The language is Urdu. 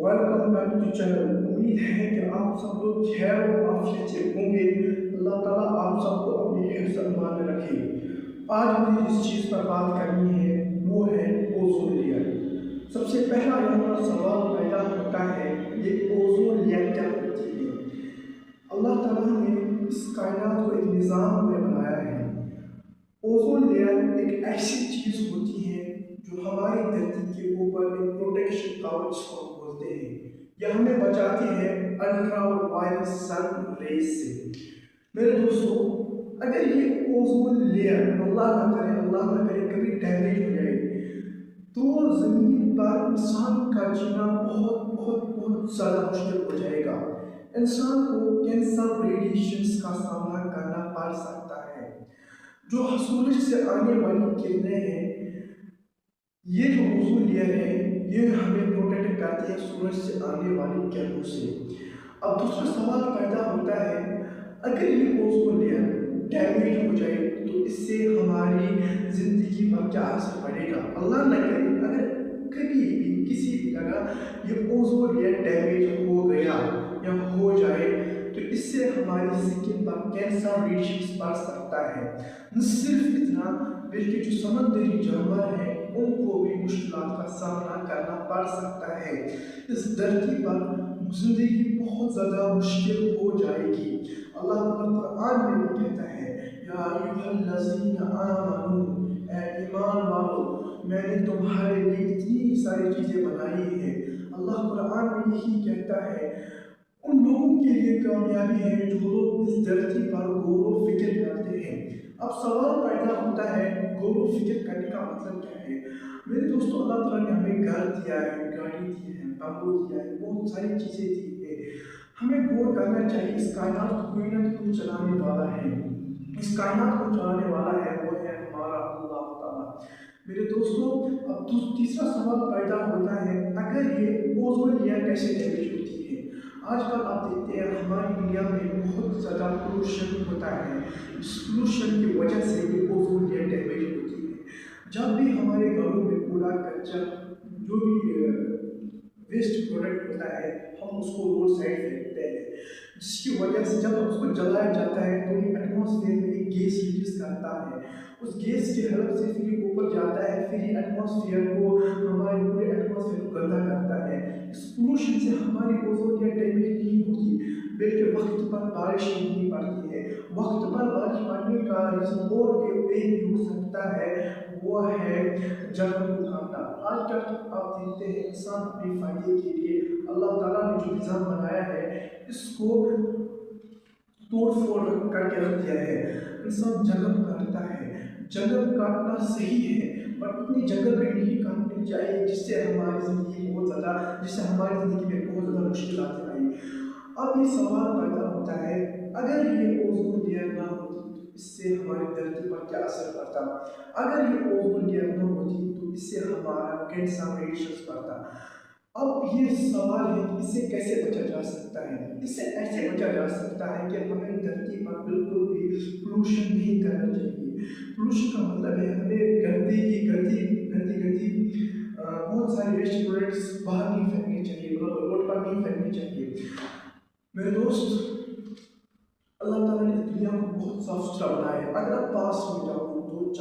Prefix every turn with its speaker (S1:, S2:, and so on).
S1: Welcome back to channel. امید ہے کہ آپ سب لوگ خیر و عافیت سے ہوں گے۔ اللہ تعالیٰ آپ سب کو اپنی حفظ امان میں رکھے۔ آج مجھے جس چیز پر بات کرنی ہے وہ ہے اوزون لیئر۔ سب سے پہلا یہاں پر سوال پیدا ہوتا ہے یہ اوزون لیئر کیا ہوتی ہے؟ اللہ تعالیٰ نے اس کائنات کو ایک نظام میں بنایا ہے۔ اوزون لیئر ایک ایسی چیز ہوتی ہے جو ہماری دھرتی کے اوپر ایک پروٹیکشن کاوچ کو بولتے ہیں۔ یہ ہمیں بچاتی ہے الٹرا وائلٹ سن ریز سے۔ میرے دوستو، اگر یہ اوزون لیئر اللہ نہ کرے کبھی ڈیمیج ہو جائے تو زمین پر انسان کا جینا بہت زیادہ مشکل ہو جائے گا۔ انسان کو کینسر ریڈیشنز کا سامنا کرنا پڑ سکتا ہے۔ جو سورج سے آنے والی کرنیں ہیں، یہ جو اوزون لیئر ہے یہ ہمیں پروٹیکٹ کرتی ہے سورج سے آنے والی کرنوں سے۔ اب دوسرا سوال پیدا ہوتا ہے اگر یہ اوزون لیئر ڈیمیج ہو جائے تو اس سے ہماری زندگی پر کیا اثر پڑے گا؟ اللہ نہ کرے اگر کبھی بھی کسی بھی جگہ یہ اوزون لیئر ڈیمیج ہو گیا یا ہو جائے تو اس سے ہماری سکن پر کینسر ریڈیشنز پڑ سکتا ہے۔ نہ صرف اتنا بلکہ جو سمندری جانور ہیں ان کو بھی مشکلات کا سامنا کرنا پڑ سکتا ہے۔ اس دھرتی پر زندگی بہت زیادہ مشکل ہو جائے گی۔ اللہ تعالیٰ قرآن میں بھی کہتا ہے یا ایھا الذین آمنوا، اے ایمان والو میں نے تمہارے لیے اتنی ساری چیزیں بنائی ہیں۔ اللہ قرآن میں یہی کہتا ہے ان لوگوں کے لیے کامیابی ہے جو لوگ اس دھرتی پر غور و فکر کرتے ہیں۔ اب سوال پیدا ہوتا ہے غور و فکر کرنے کا مطلب کیا ہے؟ میرے دوستو، اللہ تعالیٰ نے ہمیں گھر دیا ہے، گاڑی دی ہے، بنگلو دیا ہے، بہت ساری چیزیں دی ہے۔ ہمیں غور کرنا چاہیے اس کائنات کو کوئی نہ کوئی چلانے والا ہے۔ اس کائنات کو چلانے والا ہے وہ ہے ہمارا اللہ تعالیٰ۔ میرے دوستو، اب تیسرا سوال پیدا ہوتا ہے اگر یہ اوزون لیئر کیسے ڈیمیج ہوتی ہے؟ آج کل آپ دیکھتے ہیں ہماری دنیا میں بہت زیادہ پولوشن ہوتا ہے۔ اس پولوشن کی وجہ سے یہ اوزون لیئر ڈیمیج ہوتی ہے۔ جب بھی ہمارے گھروں میں کوڑا کچرا جو بھی ویسٹ پروڈکٹ ہوتا ہے ہم اس کو روڈ سائڈ پھینکتے ہیں، جس کی وجہ سے جب اس کو جلایا جاتا ہے تو یہ ایٹماسفیئر میں ایک گیس ریلیز کرتا ہے۔ اس گیس کی ہیلپ سے پھر یہ اوپر جاتا ہے، پھر یہ ایٹماسفیئر کو ہمارے پورے ایٹماسفیئر کو گندا کرتا ہے۔ اس پولوشن سے ہماری اوزون لیئر ڈیمیج نہیں ہوتی بلکہ وقت پر بارش نہیں پڑتی ہے۔ وقت پر بارش پڑنے کا ریزن اور ایک ہو سکتا ہے وہ ہے جنگل کو کاٹنا۔ آج کل آپ دیکھتے ہیں انسان اپنے فائدے کے لیے اللہ تعالیٰ نے جو نظام بنایا ہے اس کو توڑ پھوڑ کر کے رکھ دیا ہے۔ انسان جنگل کاٹتا ہے۔ جنگل کاٹنا صحیح ہے پر اتنی جنگل بھی نہیں کاٹنی چاہیے جس سے ہماری زندگی میں بہت زیادہ مشکلات آئی۔ اب یہ سوال پیدا ہوتا ہے اگر یہ اوزون لیئر نہ ہوتی تو اس سے ہماری دھرتی پر کیا اثر پڑتا؟ اگر یہ اوزون لیئر نہ ہوتی تو اس سے ہمارا کینسر ریڈیشنز پڑتا۔ اب یہ سوال ہے کہ اس سے کیسے بچا جا سکتا ہے؟ اس سے ایسے بچا جا سکتا ہے کہ ہمیں دھرتی پر بالکل بھی پولوشن نہیں کرنا چاہیے۔ پولوشن کا مطلب ہے ہمیں گندی بہت سارے ویسٹ پروڈکٹس باہر نہیں پھینکنے چاہیے، روڈ پر نہیں پھینکنے چاہیے۔ میرے دوست، اللہ تعالیٰ نے اس دنیا کو بہت صاف ستھرا بنایا ہے۔ اگر آپ پاس میں جاؤ تو